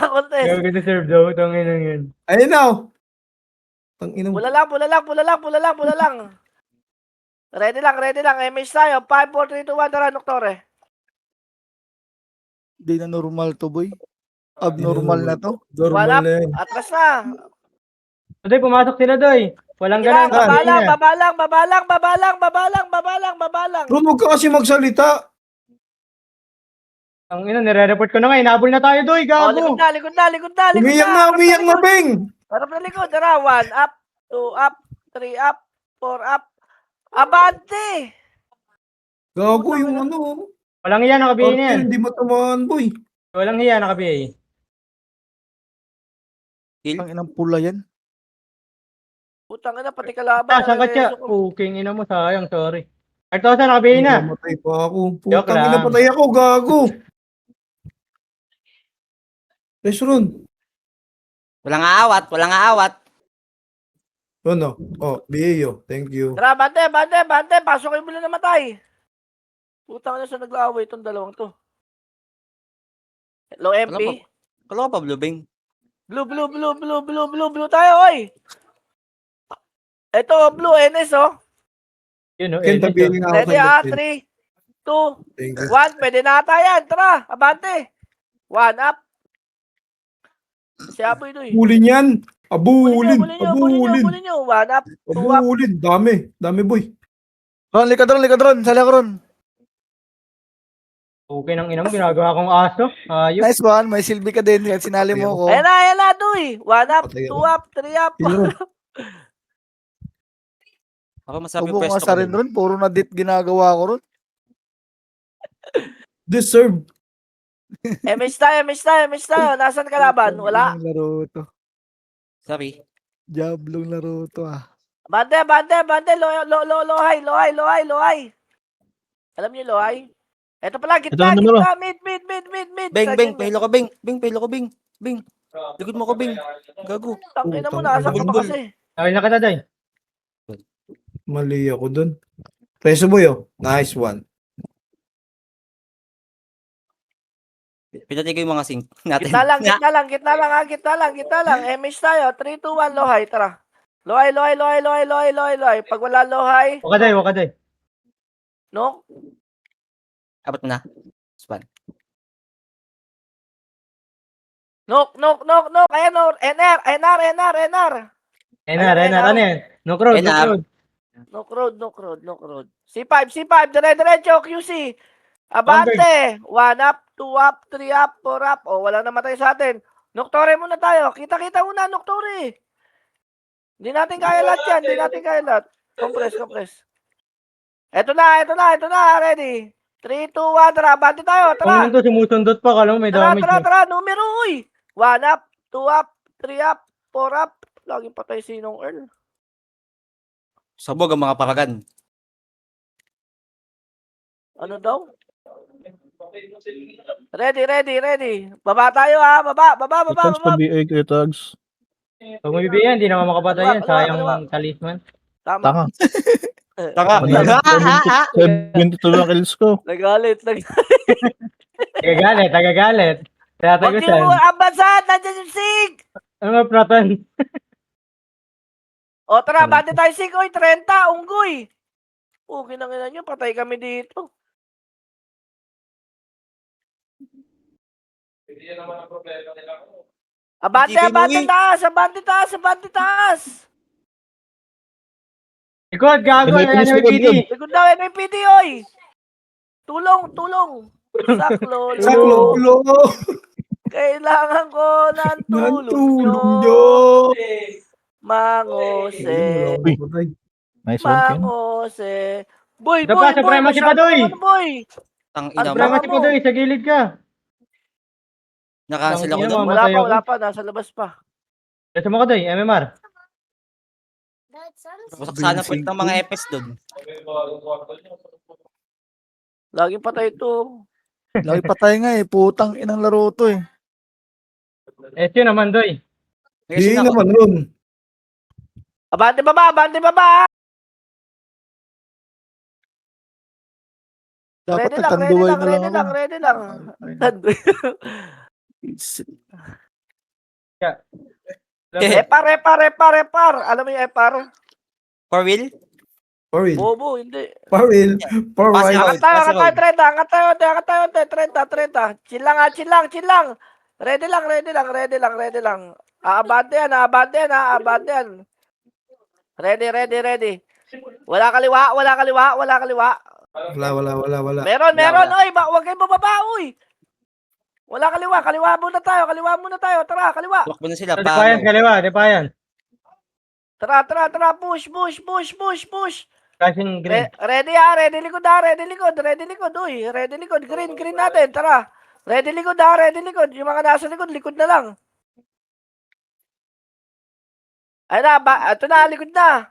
contest. Gago deserve daw, itong inang yun. Ayun na. Ang inang. Pula lang. Ready lang. Image tayo. 5, 4, 3, 2, 1. Tara, Noktore. Di na normal to, boy. Abnormal na to. Normal na yan. Atras na. Doy, pumasok sila, Doy. Walang ganun. Babalang. Bro, huwag ka kasi magsalita. Ang ina, nire-report ko na nga. Inabol na tayo, Doy. Oh, Gago. likod na. Umiyak na, Beng. Harap na likod. Tara, 1 up, 2 up, 3 up, 4 up. Abante! Gago yung ano. Walang hiya, naka-BA na yan. Hindi matamaan, boy. Walang hiya, naka-BA. Ang inang pula yan. Putang ina, pati kalaban. Ah, saan ka siya? Puking ina mo, sayang, sorry. Artosa, naka-BA na. Namatay pa ako. Joke Putang lang. ina, patay ako, gago. Resron. Walang aawat. Ano? Oh, BAO. Thank you. Tara, bante. Pasok yung bila namatay. Putang ina, sa nag-aaway itong dalawang to. Low MP. Kalo ka pa, Blue Bing. Blue tayo, oy. Ito, blue, NS, oh. Yun, no? Ken, tabihin nga ako Ready, kay 3, 2, Thank you. 1. Pwede na ata yan. Tara, abante. 1 up. Si Aboy doy. Abulin yan. Abulin. Bulin nyo. 1 up, 2 up. Abulin. Dami, boy. Ron, likadron. Sala ko ron. Okay ng ina mo, ginagawa kong aso. Ayos. Nice one. May silbi ka din. Kahit sinali mo ko. Ayan na, doy. 1 up, Patay 2 ako. up, 3 up. Hilron. Ako masabi Subo nga pwesto sa ko rin din. ron. Puro na dit ginagawa ko ron. Deserve. MH tayo. Nasaan kalaban? Wala. Jablong laro to. Sorry. Jablong laro to ah. Bante. Lohay. Alam niyo lohay? Ito pala, gitna. Mid. Bing, pahilo ka, Bing. Bing. Likod mo ko, Bing. Gago. Tangina mo, nasa ka pa Bulbul. kasi. Okay na kita, Doy. Mali ako dun. Preso boy, oh. Nice one. Pinatay ko yung mga sink natin. Gitna lang. MH tayo. 3, 2, 1, lohay. Tara. Lohay. Pag wala lohay, Waka, Doy. no? Abot mo na. Span. Nok. Ayan, no. NR. Renar, ano yan? No crowd. NR. No crowd, no crowd, no crowd. C5, dire-diretso, QC. Abante. 1 up, 2 up, 3 up, 4 up. O, walang namatay sa atin. Noktore muna tayo. Kita-kita muna, Noktore. Hindi natin kaya lahat yan. Hindi natin kaya lahat. Compress. Eto na. Ready. 3, 2, 1, tara. Abante tayo. Kung Tara. yun to, sumusundot pa, kala mo may damage. eh. Tara. Numero, uy. 1 up, 2 up, 3 up, 4 up. Laging patay sinong Earl. Sabog ang mga paragan. Ano daw? Ready. Baba tayo ha. Baba. Tags pa BA kayo, tags. Pag may bibigyan, hindi naman makapatay yan. Kaliwa. Sayang talisman. Tama. Tanga. Taka. 72 lang kills ko. Nagalit. Tagagalit. Kaya Huwag niyo tagusan. ambasan. Nandiyan yung sig. Ano nga, Pratan? O tara, bante tayo sig. Oy, 30. Unggoy. Kinangina nyo. Patay kami dito. Abante taas. Ikot, gago. May finish Ano record yung yun. PD? Likod daw, NPD, oy. Tulong. Saklo. Saklo. Kailangan ko ng tulong Nantulong nyo. nyo. Mangose. Nice one, Ken. Mangose. Boy, Ito pa, supremacy pa, Doy. boy. Tang Ang ina drama mo. Supremacy pa doon, sa gilid ka. Nakancel ako Tang ina doon. mo. Wala pa. Nasa labas pa. Ito mo ka doon, MMR. Wasak sana point ng mga EPS doon. Laging patay ito. Lagi patay nga eh. Putang inang laro to eh. SQ naman, Doy. Kasi Di na naman nun. Abante baba. Dapat Ready nagtanduay na lang ako. ready lang. Tanduay. Repar. Alam mo yung repar? for real? Paril. Bobo, hindi. Paril. Pass Paril. out. Angat tayo, 30. Chill lang. Ready lang. Aabante yan. Ready. Wala kaliwa. Wala. Meron. Wala. Oy, huwag kayong bababa, oy. Wala kaliwa. Kaliwa muna tayo. Tara, kaliwa. Tumakbo na sila. Defiant, kaliwa, Defiant. Tara. Push. Flashing green. Ready likod. Uy, ready likod. Green natin. Tara. Ready likod. Yung mga nasa likod na lang. Ay na, ito na, likod na.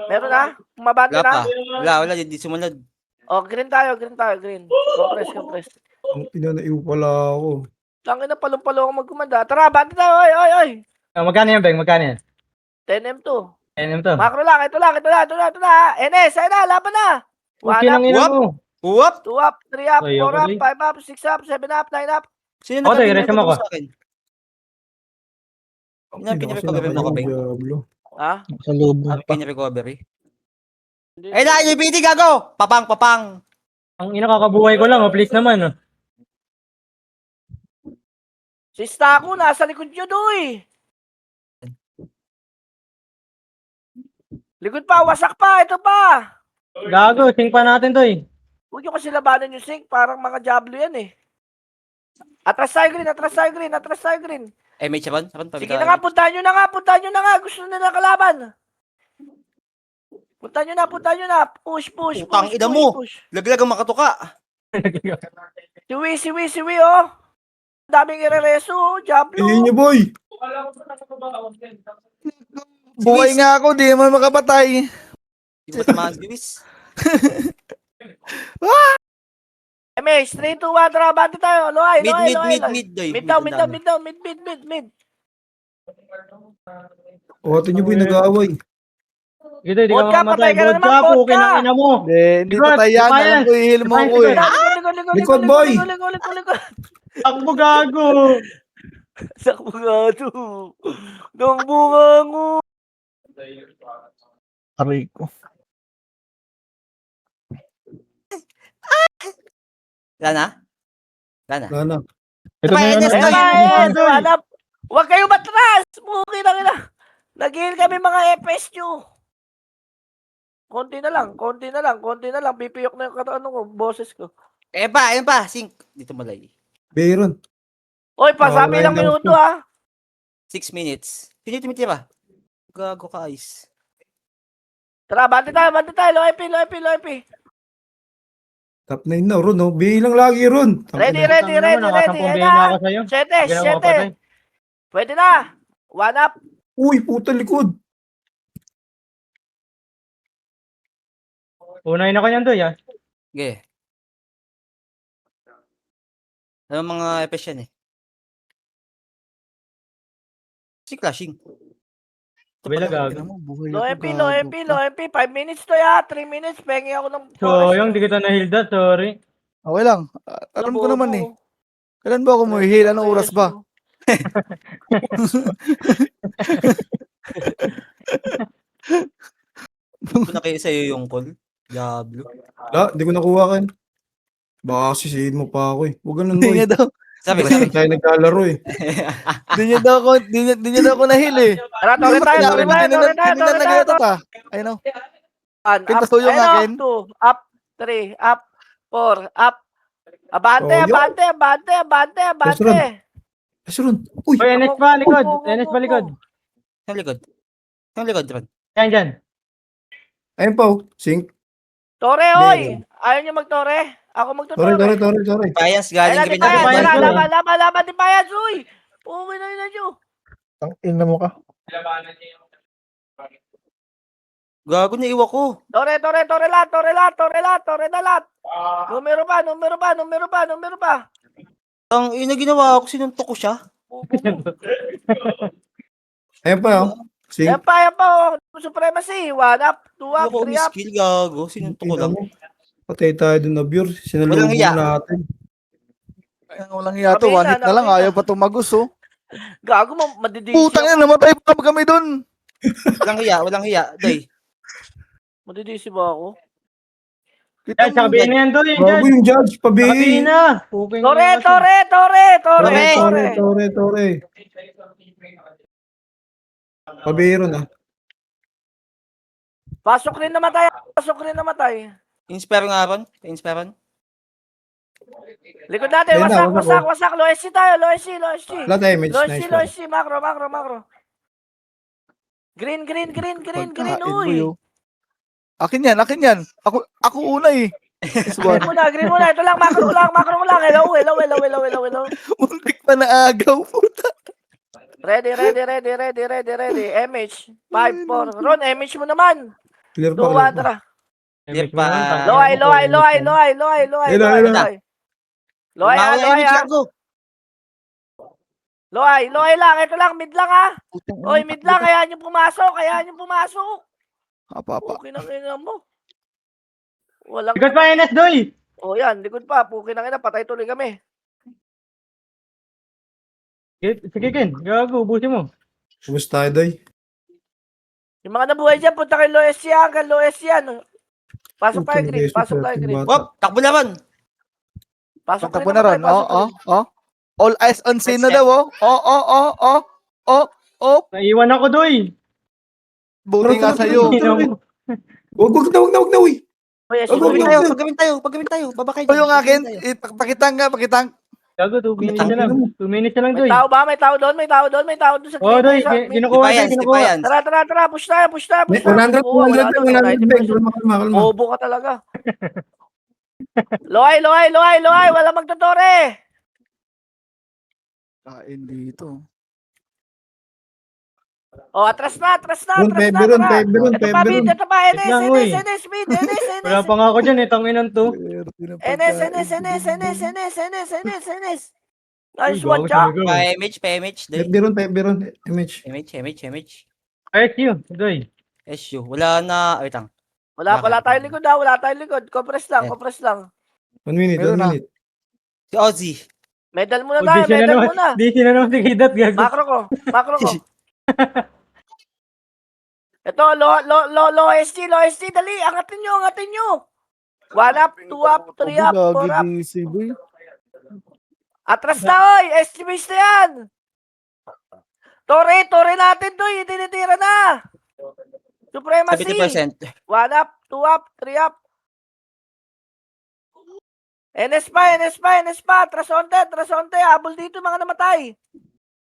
Meron na? Mabante Wala na? pa. Wala. Hindi sumunod. O, green tayo. Compress. Ang pinanaiw pala ako. Tangin na, palong-palo ako magkumanda. Tara, bante tayo. Oy. Magkano yan, Beng? Magkano yan? 10M2. NM to. Macro lang, ito na. NS, ayun na, laban na. 1 Okay up, lang ina Whoop. mo. Uwap! 2 up, 3 up, Ay, 4 up, okay. 5 up, 6 up, 7 up, 9 up. Sino Ako, nagpinrecover direct mo ako. sa akin? Ang Yan, pinrecover mo ako, Beng. Diablo. Ha? Sa loob mo Ang pa. pinrecovery. Ay na! UPD gago! Papang! Ang ina kakabuhay ko lang, please naman. Oh. Si Stako, nasa likod nyo, doy. Likod pa, wasak pa, ito pa. Gago, sing pa natin to eh. Huwag nyo kasi labanan yung sink, parang mga Diablo yan eh. Atras tayo green. MH Ron? Sige na nga, puntahan nyo na nga. Gusto nila kalaban. Puntahan nyo na. Push. Putang ina mo. Laglag ang makatuka. Siwi, oh. Daming irereso, oh. Diablo. Ihin niyo, boy. Buhay nga ako, di mo makapatay. Di ba tamaan si Luis? MH, 3, 2, 1, tara, bante tayo. Loay. Doy. Mid down. O, atin niyo, boy, nag-aaway. Ito, di ka Vodka, makamatay. patay ka na naman, Vodka, vodka. pukin ang ina mo. Hindi Ikot, patay yan. Defiant. Alam ko, ihil mo ako eh. Likod, boy. Likod. Takbo gago. Sakbugado. Nang bungango. Aray ko. Wala na? Lana. Ito na yun. Yes, ano, Doy. Hanap. Huwag kayo matras. Puki na. Nag-heal kami mga FS nyo. Konti na lang, konti na lang, konti na lang. Pipiyok na yung boses ko. Ayan pa. Sink. Dito malay. Bayron. Oy, pasabi Wala lang yung minuto ha. 6 minutes. Sino yung tumitira? Gago ka, Ice. Tara, bante tayo. Low IP. Top 9 na, Ron, no? Bilang lagi, Ron. Ready. Nakasampung Ayan bihin na ako na. sa'yo. Sete. Hindi na ako mapatay. Pwede na. 1 up. Uy, puta likod. Unahin ako niyan, Doy, ah. Okay. Ano mga epes yan eh? Si Clashing. Bila gago. Low MP. 5 minutes to ya. 3 minutes. Pengi ako ng So, yung di kita na-hilda, sorry. Okay lang. Alam ko naman eh. Kailan ba ako muhihil? Anong oras ba? Kung na kayo sa'yo yung call. Diablo. Wala, di ko nakuha kan. Baka sisihin mo pa ako eh. Huwag ganun, Hindi boy. niya daw. Sabi. Hindi tayo naglalaro eh. Hindi niya daw ako nahil eh. Tara, tore tayo. Ayun o. 1 up. Pinasuyo nga, Ken. 2 up. 3 up. 4 up. Abante. Toyo. Yes, Ron. Yes, Ron. Uy, Oy, NS pa, likod. NS pa, likod. Yung likod. Yung likod, Ron. Yan. ayun pa oh. Sink. Tore, oy. Ayaw niyo magtore? Ako Tore. magtutore. Payas, Ayun galing na, kami di Payas. Bayas, na. Ron. Laban, di Payas, uy. Uwi na yun nyo. Ang ina mo ka. Gago na iwa ko. Tore na lahat. Numero pa. Ang ina ginawa ko, sinuntok ko siya. Ayun pa oh. Sink. Yan pa, oh. Supremacy. 1 up, 2 up, Ako 3 up. skill, gago. Sinuntok ko lang. Patay tayo dun na Bure. Sinalubong Walang hiya. natin. Walang hiya to. One hit na lang. Ayaw pa tumagos oh. Gago mo, madidisi Putang ako. ina, namatay pa kami dun. Walang hiya. Day. Madidisi ba ako? Kita Yan, sabihin na yan, Doy. Bago yung judge. Sabihin Pabihin. na. Puking Tore. Pabihin ah. Pasok rin namatay. Inspire nga, Ron. Inspire. Likod natin, Ayun na, wasak. Low SC tayo, low SC. Wala tayo, Mitch. Nice Low one. SC, macro. Green, Pagkain uy. mo yun. Akin yan. Ako una eh. This one. Green muna. Ito lang, macro lang. Hello. Muntik pa na agaw. Puta. Ready. MH, 5-4. Ron, MH mo naman. Clear 2-1, pa. tara. Yep, pa. Loay. Loay lang. Ito lang, mid lang ha. Oy, mid lang. Kaya nyo pumasok. Apa. Pukin ang ina mo. Walang... Likod pa, NS, Doy. O yan, likod pa. Pukin ang ina. Patay tuloy kami. Sige, Ken. Gago, ubusin mo. Ubus tayo, Doy. Yung mga nabuhay dyan, punta kay Loes yan. Pasok tayo, Green. Wop, takbo na, Ron. Takbo na ron. All eyes on scene na daw oh. Naiwan ako, Doy. Buti nga sa'yo. Wag na, uy. Oy, Pagawin tayo. Babakay O yung akin, pakitang. Gago, 2 minutes na lang. 2 minutes na lang, may Doy. tao ba? May tao doon sa Oh, Doy. Green. Kinukuha. Defiance. Tara. Push tayo. 100 bang. Kalma. Bobo ka talaga. Loay. Wala magtutore. Kain dito. Oh, atras na. Peberon. Ito pa, lang, uy. NS, speed. Wala pa nga ako dyan, tanginan to. NS. Nice one, Chak. PMH. Day. Peberon. Image. MH. SU, Doy. SU. Wala na. Wait lang. Wala tayong likod. Compress lang. 1 minute. Meron na. Si Ozzy. Medal muna tayo, medal muna. Di sila naman si Kidat, gago. Macro ko. Ito, low ST, dali, angatin nyo. 1 up, 2 up, 3 up, 4 up. Atras na, oy, ST base na yan. Tore natin to, tinitira na. Supremacy. 70%. 1 up, 2 up, 3 up. NS pa. Trasonte. Habol dito mga namatay.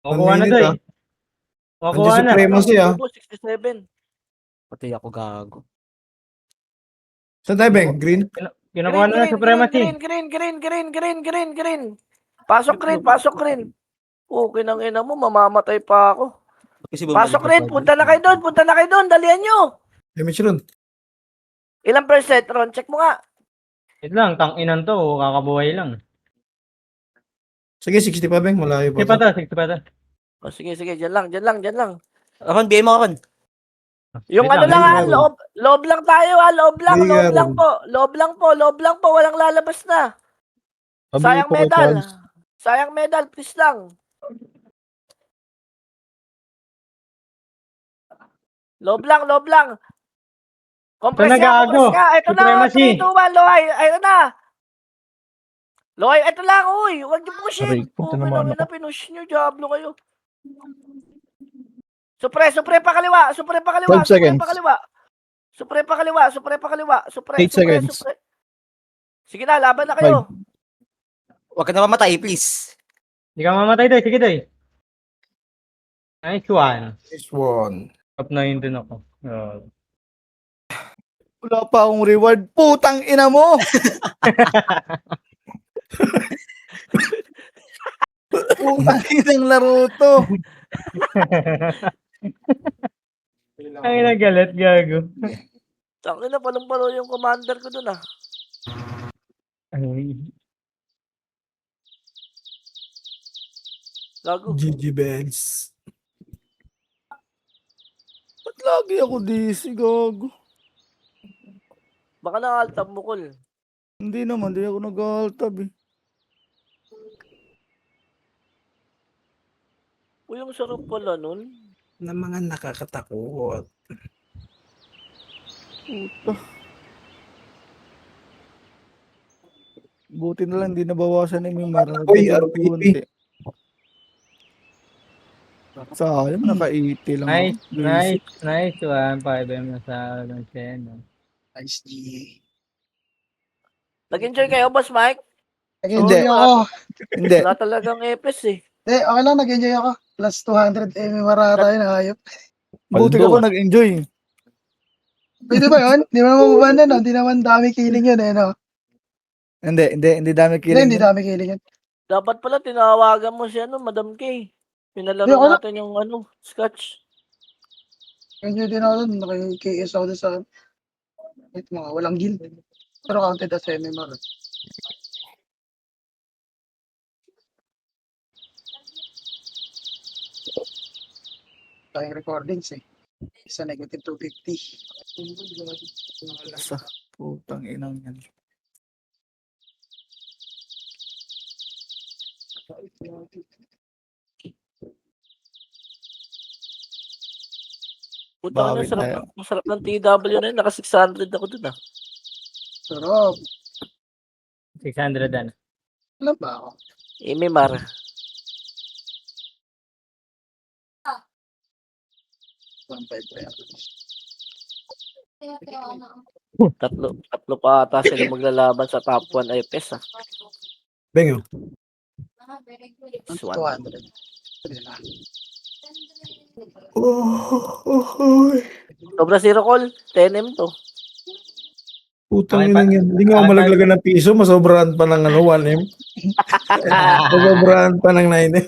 Makukuha na minute, to eh. ah. Makukuha Nandiyan na. Supremacy, ah. 67. Pati ako gago. Saan tayo, Beng? Green? Kinukuha na ng supremacy. Green. Pasok green. Okay nang ina mo, mamamatay pa ako. Kasi Pasok bumalik green, punta na kayo doon, dalian nyo. Damage ron. Ilang percent, Ron? Check mo nga. Wait lang, tang-inan to. Kakabuhay lang. Sige, 60 pa, Beng. Malayo 60 pa pa to. to, 60 pa to. O, sige, dyan lang. Aron, BM ako, Aron. Yung Wait ano lang ha, Laro. loob lang tayo ha, loob lang Laro. po. Loob lang po, walang lalabas na. Sabi ko kay Franz. Sayang medal, please lang. Loob lang. Compress Ito na, gago. Ito na, Supremacy. 3, 2, 1, Lohay. Ayun na. Lohay, ito lang, uy. Huwag niyo pushin. Aray, punta naman ako. Pinush niyo, diablo kayo. Supre pa kaliwa. 12 seconds. Supre pa kaliwa. 8 seconds. Sige na, laban na kayo. Huwag ka na mamatay, please. Hindi ka mamatay doy. Sige doy. Nice one. This one. Top 9 din ako. Wala pa akong reward. Putang ina mo! Putang inang laro to. Ang ina galit, gago. Tangin na, palong-palo yung commander ko dun ah. Ay, Gago. GG Benz. Ba't lagi ako DC, gago? Baka nakaltab mo, Kol. Hindi naman, di ako nag-altab eh. Uy, yung sarap pala nun. Na mga nakakatakot. Puta. Buti na lang, di nabawasan na yung mara. Uy, RPP. Sayang, naka-80 lang nice, ako. nice one. 5M na sa ng 10. Nice, G. Nag-enjoy kayo, Boss Mike? Nag-enjoy Hindi. ako. Hindi. Wala talagang epes eh. Hindi, okay lang, nag-enjoy ako. Plus 200 MMR tayo na hayop. Buti ka pa nag-enjoy. Pwede ba yun? Di ba naman mabanda, no? Di naman dami killing yun, eh, no? Hindi dami Hindi, killing. hindi dami killing yun. Dapat pala tinawagan mo si Madam K. Pinalaro Hindi, wala. natin yung Scotch. Enjoy din ako dun. Naki-KS ako dun sa... Wait, mga walang guild. Pero counted as MMR. Tayong recordings eh. Isa negative 250. Sa putang inang yan. Puta Bawi na, tayo. masarap ng TW na yun. Naka 600 ako dun ah. Sarap. 600 na. Alam ba ako? Imimar. Tatlo pa ata sila maglalaban sa top 1 IPS ah. Beng, oh. This one. 200. Pwede na. Sobra zero call. 10M to. Putang Okay, ina yan. Hindi nga ako malaglagan ng piso. Masobrahan pa ng 1M. Masobrahan pa ng 9M.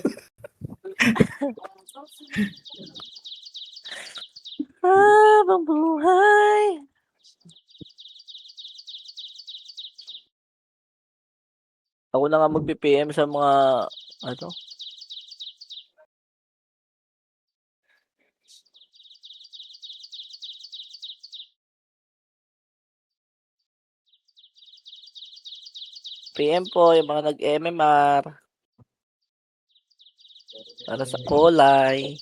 Habang buhay. Ako na nga mag-PPM sa mga PM po yung mga nag-MMR para sa kulay.